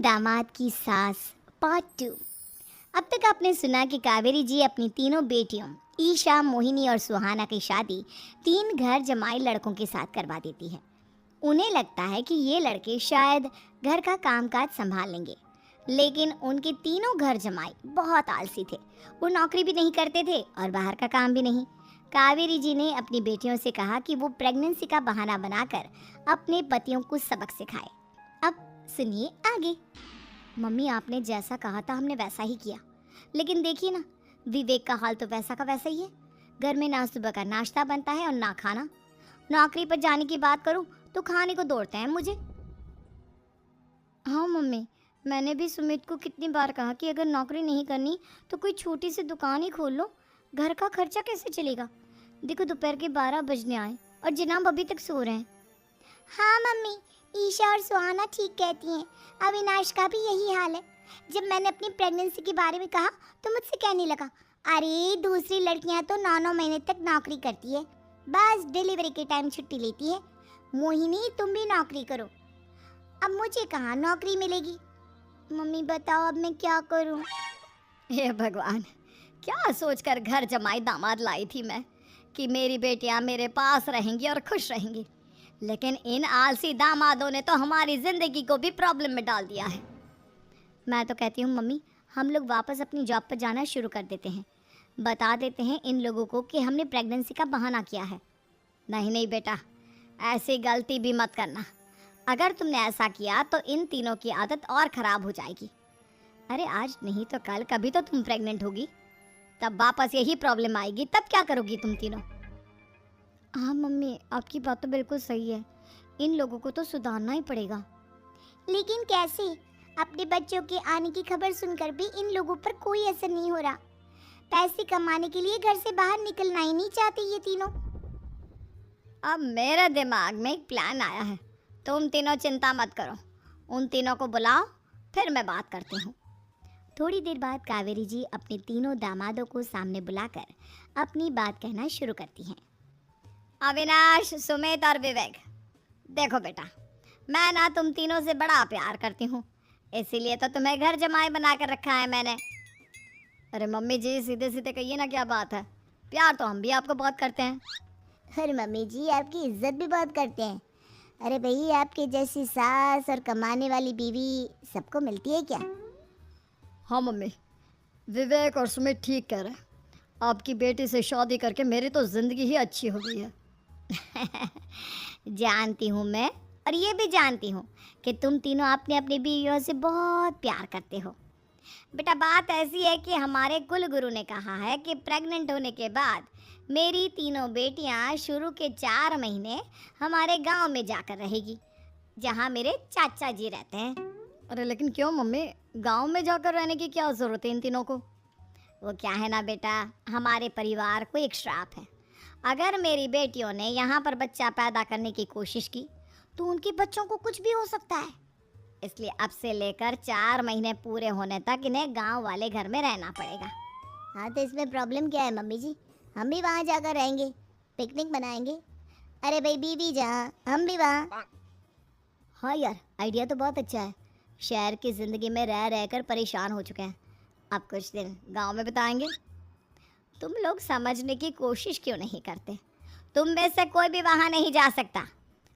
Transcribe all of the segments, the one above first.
दामाद की सास पार्ट 2। अब तक आपने सुना कि कावेरी जी अपनी तीनों बेटियों ईशा, मोहिनी और सुहाना की शादी 3 घर जमाई लड़कों के साथ करवा देती है। उन्हें लगता है कि ये लड़के शायद घर का कामकाज संभाल लेंगे, लेकिन उनके तीनों घर जमाई बहुत आलसी थे। वो नौकरी भी नहीं करते थे और बाहर का काम भी नहीं। कावेरी जी ने अपनी बेटियों से कहा कि वो प्रेगनेंसी का बहाना बनाकर अपने पतियों को सबक सिखाए। अब सुनिए आगे। मम्मी, आपने जैसा कहा था हमने वैसा ही किया, लेकिन देखिए ना, विवेक का हाल तो वैसा का वैसा ही है। घर में ना सुबह का नाश्ता बनता है और ना खाना। नौकरी पर जाने की बात करूं तो खाने को दौड़ते हैं मुझे। हाँ मम्मी, मैंने भी सुमित को कितनी बार कहा कि अगर नौकरी नहीं करनी तो कोई छोटी सी दुकान ही खोल लो, घर का खर्चा कैसे चलेगा। देखो दोपहर के 12 बजने आए और जनाब अभी तक सो रहे हैं। हाँ मम्मी, ईशा और सुहाना ठीक कहती हैं। अविनाश का भी यही हाल है। जब मैंने अपनी प्रेगनेंसी के बारे में कहा तो मुझसे कहने लगा, अरे दूसरी लड़कियां तो 9-9 महीने तक नौकरी करती है, बस डिलीवरी के टाइम छुट्टी लेती है। मोहिनी, तुम भी नौकरी करो। अब मुझे कहाँ नौकरी मिलेगी। मम्मी बताओ अब मैं क्या करूँ। हे भगवान, क्या सोचकर घर जमाई दामाद लाई थी मैं कि मेरी बेटियां मेरे पास रहेंगी और खुश रहेंगी, लेकिन इन आलसी दामादों ने तो हमारी जिंदगी को भी प्रॉब्लम में डाल दिया है। मैं तो कहती हूँ मम्मी, हम लोग वापस अपनी जॉब पर जाना शुरू कर देते हैं। बता देते हैं इन लोगों को कि हमने प्रेगनेंसी का बहाना किया है। नहीं नहीं बेटा, ऐसी गलती भी मत करना। अगर तुमने ऐसा किया तो इन तीनों की आदत और ख़राब हो जाएगी। अरे आज नहीं तो कल कभी तो तुम प्रेग्नेंट होगी, तब वापस यही प्रॉब्लम आएगी। तब क्या करोगी तुम तीनों। हाँ मम्मी, आपकी बात तो बिल्कुल सही है। इन लोगों को तो सुधारना ही पड़ेगा। लेकिन कैसे? अपने बच्चों के आने की खबर सुनकर भी इन लोगों पर कोई असर नहीं हो रहा। पैसे कमाने के लिए घर से बाहर निकलना ही नहीं चाहते ये तीनों। अब मेरे दिमाग में एक प्लान आया है। तुम तीनों चिंता मत करो, उन तीनों को बुलाओ, फिर मैं बात करती हूँ। थोड़ी देर बाद कावेरी जी अपने तीनों दामादों को सामने बुलाकर अपनी बात कहना शुरू करती हैं। अविनाश, सुमित और विवेक, देखो बेटा, मैं ना तुम तीनों से बड़ा प्यार करती हूँ, इसीलिए तो तुम्हें घर जमाई बना कर रखा है मैंने। अरे मम्मी जी, सीधे सीधे कहिए ना, क्या बात है। प्यार तो हम भी आपको बहुत करते हैं। अरे मम्मी जी, आपकी इज्जत भी बहुत करते हैं। अरे भाई, आपके जैसी सास और कमाने वाली बीवी सबको मिलती है क्या? हाँ मम्मी, विवेक और सुमित ठीक कह रहे हैं। आपकी बेटी से शादी करके मेरी तो ज़िंदगी ही अच्छी हो गई है। जानती हूँ मैं, और ये भी जानती हूँ कि तुम तीनों अपने अपनी बीवियों से बहुत प्यार करते हो। बेटा, बात ऐसी है कि हमारे कुल गुरु ने कहा है कि प्रेग्नेंट होने के बाद मेरी तीनों बेटियाँ शुरू के 4 महीने हमारे गांव में जाकर रहेगी, जहाँ मेरे चाचा जी रहते हैं। अरे लेकिन क्यों मम्मी, गांव में जाकर रहने की क्या ज़रूरत है इन तीनों को। वो क्या है ना बेटा, हमारे परिवार को एक श्राप है। अगर मेरी बेटियों ने यहाँ पर बच्चा पैदा करने की कोशिश की तो उनके बच्चों को कुछ भी हो सकता है। इसलिए अब से लेकर 4 महीने पूरे होने तक इन्हें गांव वाले घर में रहना पड़ेगा। हाँ तो इसमें प्रॉब्लम क्या है मम्मी जी, हम भी वहाँ जाकर रहेंगे, पिकनिक मनाएंगे। अरे भाई, बीवी जहाँ हम भी वहाँ। हाँ यार, आइडिया तो बहुत अच्छा है। शहर की ज़िंदगी में रह रहकर परेशान हो चुके हैं, अब कुछ दिन गांव में बिताएंगे। तुम लोग समझने की कोशिश क्यों नहीं करते। तुम में से कोई भी वहाँ नहीं जा सकता,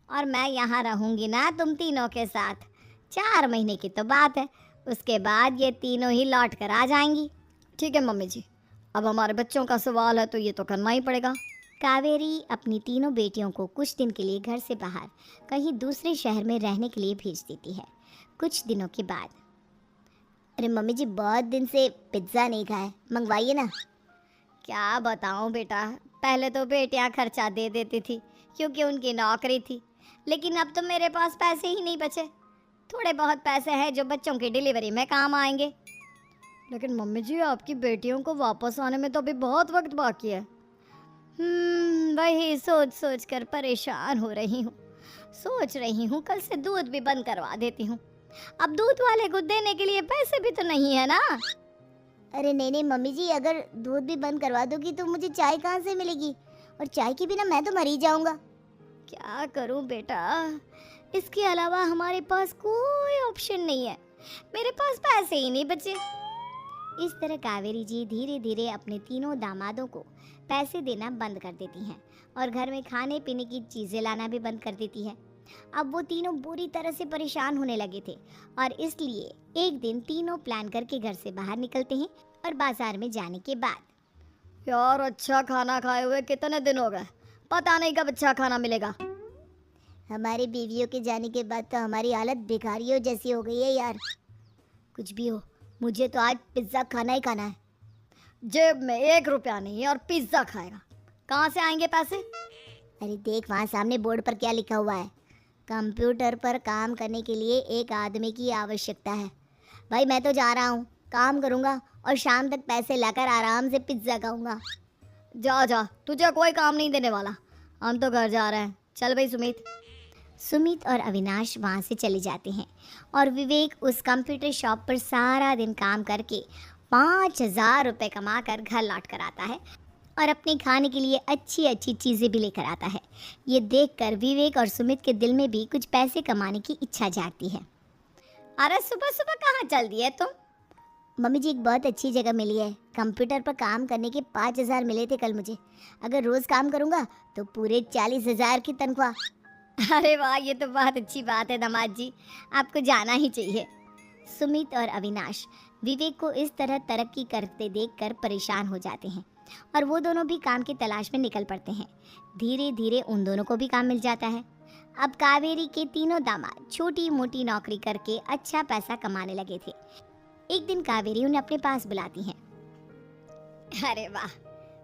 और मैं यहाँ रहूँगी ना तुम तीनों के साथ। 4 महीने की तो बात है, उसके बाद ये तीनों ही लौट कर आ जाएंगी। ठीक है मम्मी जी, अब हमारे बच्चों का सवाल है तो ये तो करना ही पड़ेगा। कावेरी अपनी तीनों बेटियों को कुछ दिन के लिए घर से बाहर कहीं दूसरे शहर में रहने के लिए भेज देती है। कुछ दिनों के बाद, अरे मम्मी जी, बहुत दिन से पिज्ज़ा नहीं खाए, मंगवाइए ना। क्या बताऊं बेटा, पहले तो बेटियां खर्चा दे देती थी क्योंकि उनकी नौकरी थी, लेकिन अब तो मेरे पास पैसे ही नहीं बचे। थोड़े बहुत पैसे हैं जो बच्चों की डिलीवरी में काम आएंगे। लेकिन मम्मी जी, आपकी बेटियों को वापस आने में तो अभी बहुत वक्त बाकी है। वही सोच सोच कर परेशान हो रही हूँ। सोच रही हूँ कल से दूध भी बंद करवा देती हूँ। अब दूध वाले को देने के लिए पैसे भी तो नहीं है ना। अरे नहीं नहीं मम्मी जी, अगर दूध भी बंद करवा दोगी तो मुझे चाय कहाँ से मिलेगी, और चाय के बिना मैं तो मर ही जाऊंगा। क्या करूं बेटा, इसके अलावा हमारे पास कोई ऑप्शन नहीं है। मेरे पास पैसे ही नहीं बचे। इस तरह कावेरी जी धीरे धीरे अपने तीनों दामादों को पैसे देना बंद कर देती हैं और घर में खाने पीने की चीज़ें लाना भी बंद कर देती है। अब वो तीनों बुरी तरह से परेशान होने लगे थे और इसलिए एक दिन तीनों प्लान करके घर से बाहर निकलते हैं और बाजार में जाने के बाद यार अच्छा खाना खाए हुए कितने दिन हो गए, पता नहीं कब अच्छा खाना मिलेगा। हमारी बीवियों के जाने के बाद तो हमारी हालत भिखारियों जैसी हो गई है यार। कुछ भी हो, मुझे तो आज पिज्ज़ा खाना ही खाना है। जेब में 1 रुपया नहीं और पिज्ज़ा खाएगा, कहाँ से आएंगे पैसे? अरे देख वहाँ सामने बोर्ड पर क्या लिखा हुआ है, कंप्यूटर पर काम करने के लिए एक आदमी की आवश्यकता है। भाई मैं तो जा रहा हूँ, काम करूँगा और शाम तक पैसे लाकर आराम से पिज्ज़ा खाऊंगा। जा जा, तुझे कोई काम नहीं देने वाला, हम तो घर जा रहे हैं। चल भाई सुमित। सुमित और अविनाश वहाँ से चले जाते हैं और विवेक उस कंप्यूटर शॉप पर सारा दिन काम करके 5,000 रुपये कमा कर घर लौट कर आता है और अपने खाने के लिए अच्छी अच्छी चीज़ें भी लेकर आता है। ये देखकर विवेक और सुमित के दिल में भी कुछ पैसे कमाने की इच्छा जागती है। अरे सुबह सुबह कहाँ चल दिए तुम? मम्मी जी एक बहुत अच्छी जगह मिली है, कंप्यूटर पर काम करने के 5,000 मिले थे कल मुझे। अगर रोज़ काम करूँगा तो पूरे 40,000 की तनख्वाह। अरे वाह, ये तो बहुत अच्छी बात है दामाद जी, आपको जाना ही चाहिए। सुमित और अविनाश विवेक को इस तरह तरक्की करते देखकर परेशान हो जाते हैं और वो दोनों भी काम की तलाश में निकल पड़ते हैं। धीरे धीरे उन दोनों को भी काम मिल जाता है। अब कावेरी के तीनों दामाद छोटी मोटी नौकरी करके अच्छा पैसा कमाने लगे थे। एक दिन कावेरी उन्हें अपने पास बुलाती हैं। अरे वाह,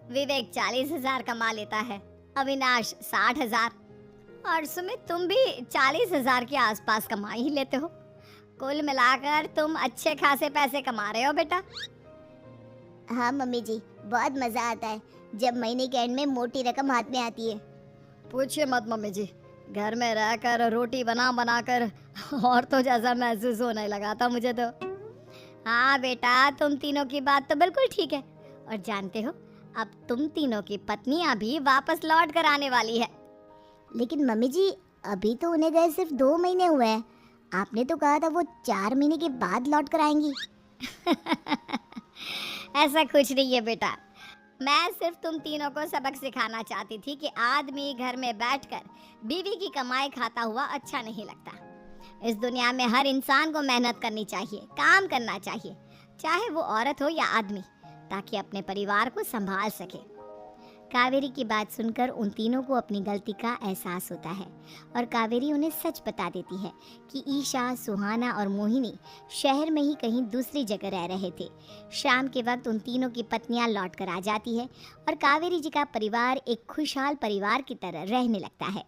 विवेक 40,000 कमा लेता है, अविनाश 60,000 और सुमित तुम भी 40,000 के आसपास कमा ही लेते हो। कुल मिलाकर तुम अच्छे खासे पैसे कमा रहे हो बेटा। हाँ मम्मी जी, बहुत मज़ा आता है जब महीने के एंड में मोटी रकम हाथ में आती है। पूछिए मत मम्मी जी, घर में रहकर रोटी बना बना कर और तो जैसा महसूस होने लगा था मुझे तो। हाँ बेटा, तुम तीनों की बात तो बिल्कुल ठीक है। और जानते हो, अब तुम तीनों की पत्नियां भी वापस लौट कर आने वाली है। लेकिन मम्मी जी, अभी तो उन्हें गए सिर्फ 2 महीने हुए हैं। आपने तो कहा था वो 4 महीने के बाद लौट कर आएंगी। ऐसा कुछ नहीं है बेटा, मैं सिर्फ तुम तीनों को सबक सिखाना चाहती थी कि आदमी घर में बैठकर बीवी की कमाई खाता हुआ अच्छा नहीं लगता। इस दुनिया में हर इंसान को मेहनत करनी चाहिए, काम करना चाहिए, चाहे वो औरत हो या आदमी, ताकि अपने परिवार को संभाल सके। कावेरी की बात सुनकर उन तीनों को अपनी गलती का एहसास होता है और कावेरी उन्हें सच बता देती है कि ईशा, सुहाना और मोहिनी शहर में ही कहीं दूसरी जगह रह रहे थे। शाम के वक्त उन तीनों की पत्नियां लौट कर आ जाती है और कावेरी जी का परिवार एक खुशहाल परिवार की तरह रहने लगता है।